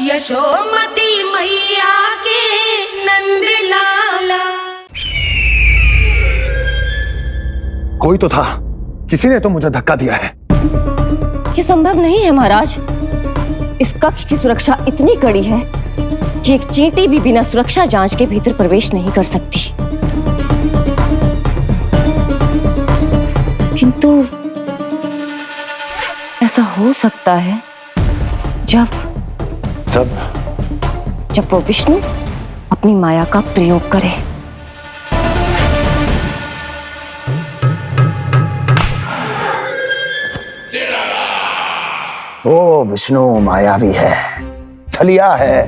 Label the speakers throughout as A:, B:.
A: यशोमती मैया के नंद लाला।
B: कोई तो था, किसी ने तो मुझे धक्का दिया है।
C: ये संभव नहीं है महाराज। इस कक्ष की सुरक्षा इतनी कड़ी है कि एक चींटी भी बिना सुरक्षा जांच के भीतर प्रवेश नहीं कर सकती। किंतु ऐसा हो सकता है जब वो विष्णु अपनी माया का प्रयोग करे।
B: वो विष्णु मायावी है, छलिया है,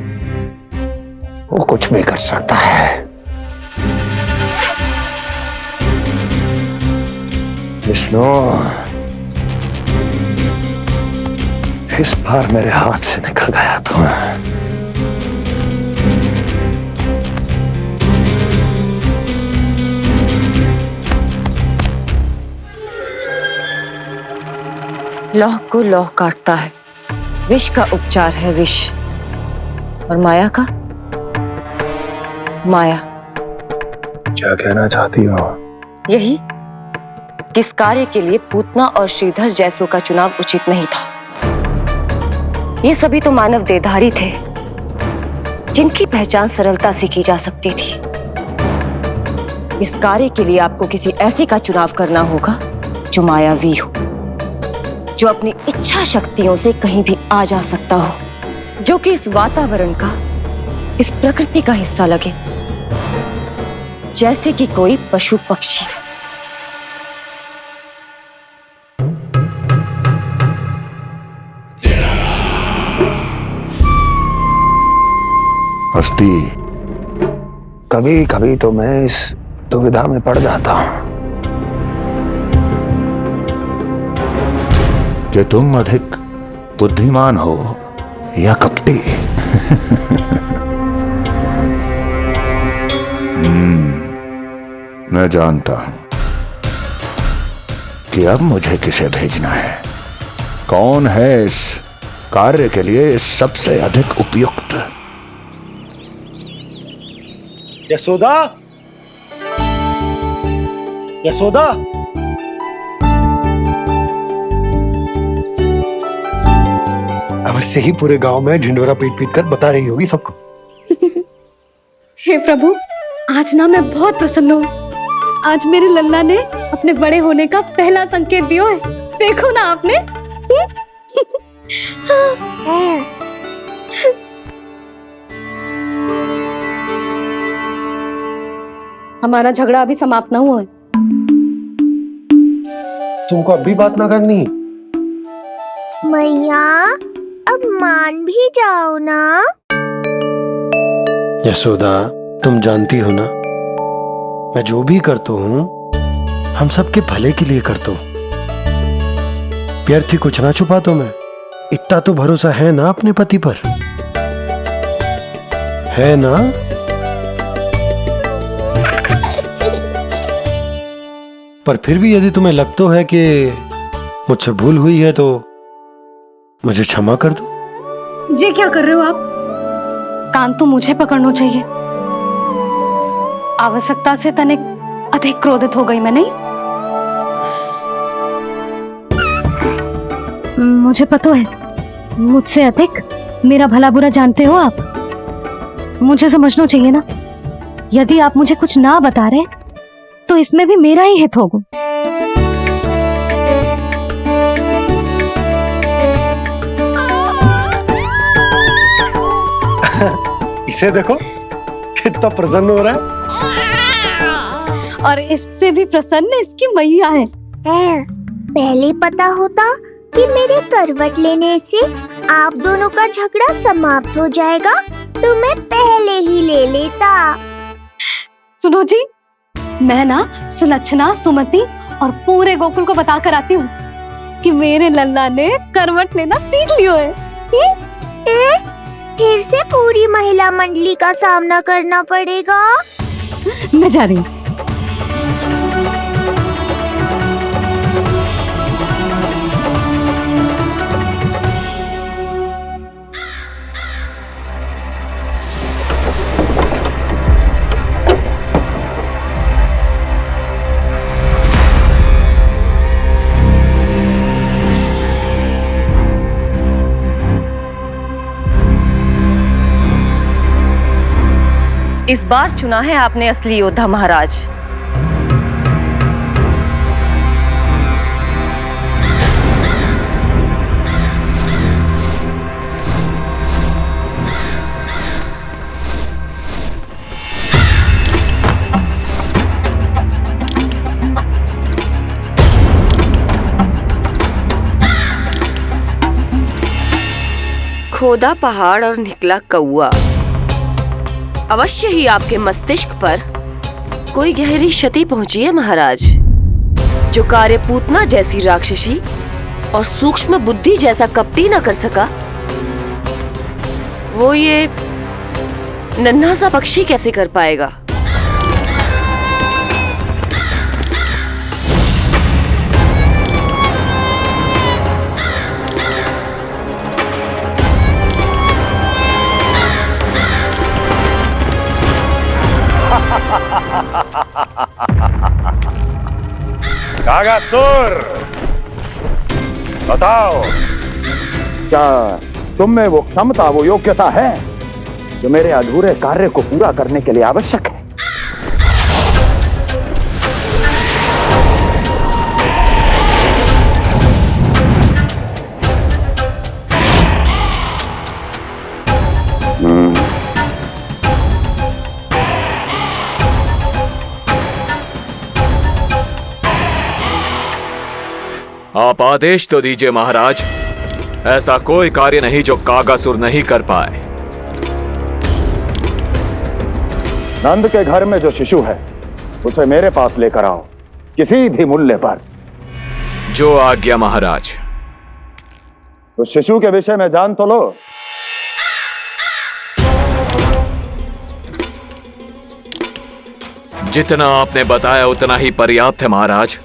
B: वो कुछ भी कर सकता है। विष्णु इस बार मेरे हाथ से निकल गया तो
C: लौह को लौह काटता है। विष का उपचार है विष, और माया का माया।
B: क्या कहना चाहती हो?
C: यही कि इस कार्य के लिए पूतना और श्रीधर जैसों का चुनाव उचित नहीं था। ये सभी तो मानव देहधारी थे जिनकी पहचान सरलता से की जा सकती थी। इस कार्य के लिए आपको किसी ऐसे का चुनाव करना होगा जो मायावी हो, जो अपनी इच्छा शक्तियों से कहीं भी आ जा सकता हो, जो कि इस वातावरण का, इस प्रकृति का हिस्सा लगे, जैसे कि कोई पशु पक्षी।
B: हस्ती, कभी कभी तो मैं इस दुविधा में पड़ जाता हूं कि तुम अधिक बुद्धिमान हो या कपटी। मैं जानता हूं कि अब मुझे किसे भेजना है, कौन है इस कार्य के लिए सबसे अधिक उपयुक्त।
D: यशोदा, यशोदा,
B: अवश्य ही पूरे गांव में ढिंडोरा पीट पीट कर बता रही होगी सबको।
E: हे प्रभु, आज ना मैं बहुत प्रसन्न हूँ। आज मेरे लल्ला ने अपने बड़े होने का पहला संकेत दिया है। देखो ना आपने। हमारा झगड़ा अभी समाप्त ना हुआ है।
B: तुमको अब भी बात ना करनी?
F: मैया, अब मान भी जाओ ना।
D: यशोदा, तुम जानती हो ना, मैं जो भी करता हूँ हम सबके भले के लिए करता हूँ। व्यर्थ ही कुछ ना छुपाता मैं। इतना तो भरोसा है ना अपने पति पर, है ना? पर फिर भी यदि तुम्हें लगता है कि मुझसे भूल हुई है तो मुझे क्षमा कर दो।
E: ये क्या कर रहे हो आप? कान तो मुझे पकड़ना चाहिए। आवश्यकता से तनिक अधिक क्रोधित हो गई मैं, नहीं? मुझे पता है, मुझसे अधिक मेरा भला बुरा जानते हो आप। मुझे समझना चाहिए ना, यदि आप मुझे कुछ ना बता रहे तो इसमें भी मेरा ही हित होगा।
B: इसे देखो कितना प्रसन्न हो रहा है।
E: और इससे भी प्रसन्न इसकी मैया है।
F: पहले पता होता कि मेरे करवट लेने से आप दोनों का झगड़ा समाप्त हो जाएगा तो मैं पहले ही ले लेता।
E: सुनो जी, मैं ना सुलक्षणा, सुमति और पूरे गोकुल को बता कर आती हूँ कि मेरे लल्ला ने करवट लेना सीख लियो है।
F: फिर से पूरी महिला मंडली का सामना करना पड़ेगा।
E: मैं जा रही हूँ।
C: इस बार चुना है आपने असली योद्धा महाराज। खोदा पहाड़ और निकला कौआ। अवश्य ही आपके मस्तिष्क पर कोई गहरी क्षति पहुंची है महाराज। जो कार्य पूतना जैसी राक्षसी और सूक्ष्म बुद्धि जैसा कपटी न कर सका, वो ये नन्हा सा पक्षी कैसे कर पाएगा।
B: कागासुर, बताओ, क्या तुम में वो क्षमता, वो योग्यता है जो मेरे अधूरे कार्य को पूरा करने के लिए आवश्यक है?
G: आप आदेश तो दीजिए महाराज। ऐसा कोई कार्य नहीं जो कागासुर नहीं कर पाए।
B: नंद के घर में जो शिशु है उसे मेरे पास लेकर आओ, किसी भी मूल्य पर।
G: जो आज्ञा महाराज।
B: उस शिशु के विषय में जान तो लो।
G: जितना आपने बताया उतना ही पर्याप्त है महाराज।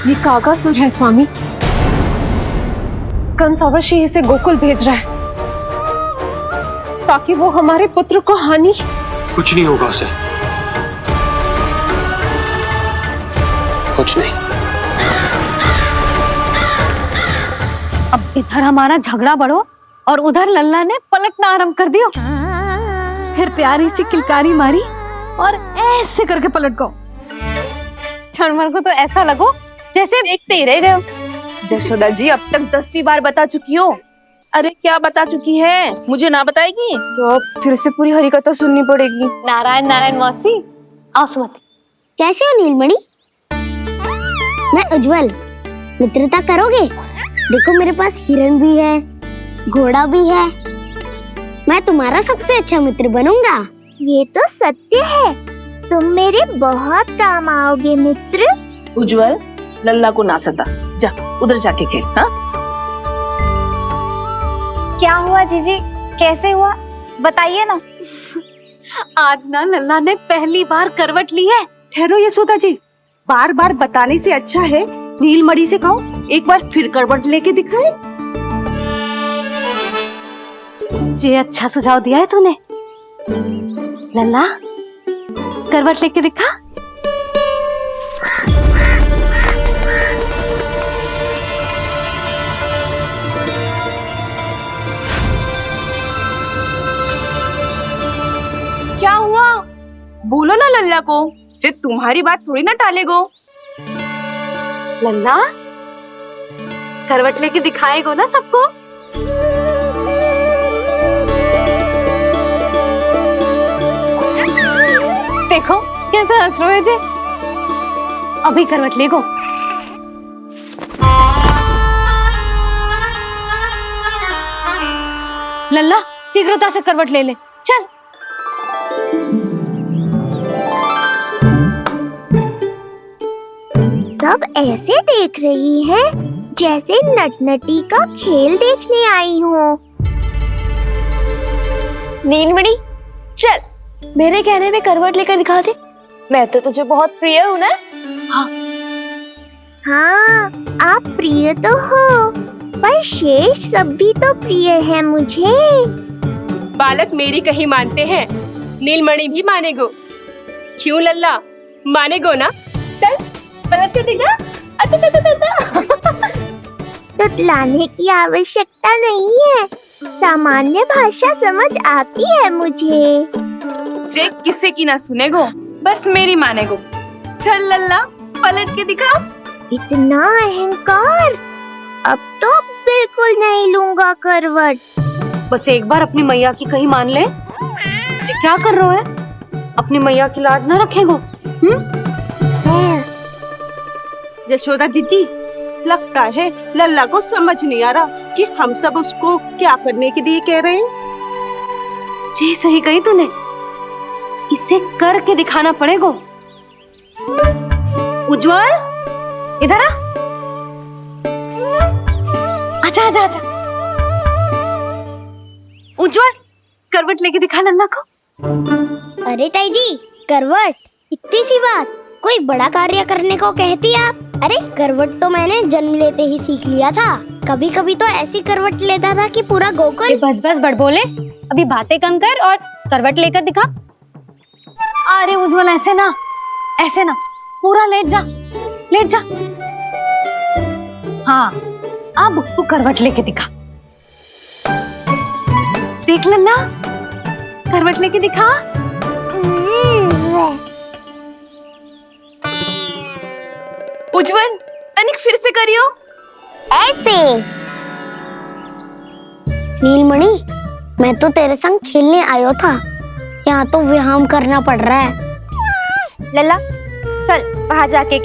H: ये कागासुर है स्वामी। कंस अवश्य इसे गोकुल भेज रहा है ताकि वो हमारे पुत्र को हानि।
D: कुछ नहीं होगा उसे, कुछ नहीं।
E: अब इधर हमारा झगड़ा बढ़ो और उधर लल्ला ने पलटना आरंभ कर दियो। फिर प्यारी सी किलकारी मारी और ऐसे करके पलट गो। क्षणभर को तो ऐसा लगो जैसे देखते ही रह गए।
A: जशोदा जी अब तक 10वीं बार बता चुकी हो। अरे क्या बता चुकी है, मुझे ना बताएगी तो अब फिर से पूरी हरिकथा सुननी पड़ेगी।
E: नारायण नारायण मौसी। आओ सुमति।
F: कैसे हो नीलमणि? मैं उज्जवल, मित्रता करोगे? देखो मेरे पास हिरन भी है, घोड़ा भी है। मैं तुम्हारा सबसे अच्छा मित्र बनूंगा। ये तो सत्य है, तुम मेरे बहुत काम आओगे मित्र।
A: उज्जवल, लल्ला को ना सता, जा उधर जाके खेल। हाँ,
E: क्या हुआ जीजी, कैसे हुआ बताइए ना। आज ना लल्ला ने पहली बार करवट ली है।
I: ठहरो यशोदा जी, बार बार बताने से अच्छा है नीलमणि से कहो एक बार फिर करवट लेके दिखाए।
E: ये अच्छा सुझाव दिया है तूने। लल्ला करवट लेके दिखा।
A: क्या हुआ? बोलो ना लल्ला को, जे तुम्हारी बात थोड़ी ना टालेगो।
E: लल्ला करवट लेके दिखाएगो ना सबको। देखो कैसे हंस रहे जे। अभी करवट लेगो। लल्ला शीघ्रता से करवट ले ले, चल।
F: सब ऐसे देख रही है जैसे नटनटी का खेल देखने आई हो।
E: नीलमणि चल, मेरे कहने में करवट लेकर दिखा दे। मैं तो तुझे बहुत प्रिय हूँ ना।
F: हाँ, आप प्रिय तो हो, पर शेष सब भी तो प्रिय है मुझे।
H: बालक मेरी कहीं मानते हैं, नीलमणि भी मानेगो। क्यों लल्ला, मानेगो ना? चल पलट के दिखा।
F: तुतलाने की आवश्यकता नहीं है, सामान्य भाषा समझ आती है मुझे।
A: जे किसी की ना सुनेगो, बस मेरी मानेगो। चल लल्ला, पलट के दिखा।
F: इतना अहंकार, अब तो बिल्कुल नहीं लूंगा करवट।
E: बस एक बार अपनी मैया की कही मान ले। जी क्या कर रहे हो है? अपनी मैया की लाज ना रखेगो?
I: यशोदा जीजी, लगता है लल्ला को समझ नहीं आ रहा कि हम सब उसको क्या करने के लिए कह रहे हैं।
E: जी सही कही तूने, इसे करके दिखाना पड़ेगा। उज्जवल, इधर आ। आजा आजा आजा। उज्जवल, करवट लेके दिखा लल्ला को।
F: अरे ताई जी, करवट, इतनी सी बात, कोई बड़ा कार्य करने को कहती आप? अरे करवट तो मैंने जन्म लेते ही सीख लिया था। कभी कभी तो ऐसी करवट लेता था कि पूरा गोकुल।
E: बस बस बड़ बोले, अभी बातें कम कर और करवट लेकर दिखा। अरे उज्जवल, ऐसे ना, ऐसे ना, पूरा लेट जा, लेट जा। हाँ, अब तू करवट लेके दिखा। देख लल्ला, करवट लेके दिखा।
A: उज्जवल, तनिक फिर से करियो।
F: ऐसे। नीलमणि, मैं तो तेरे संग खेलने आयो था, यहाँ तो व्यायाम करना पड़ रहा है।
C: लल्ला चल बाहर जाके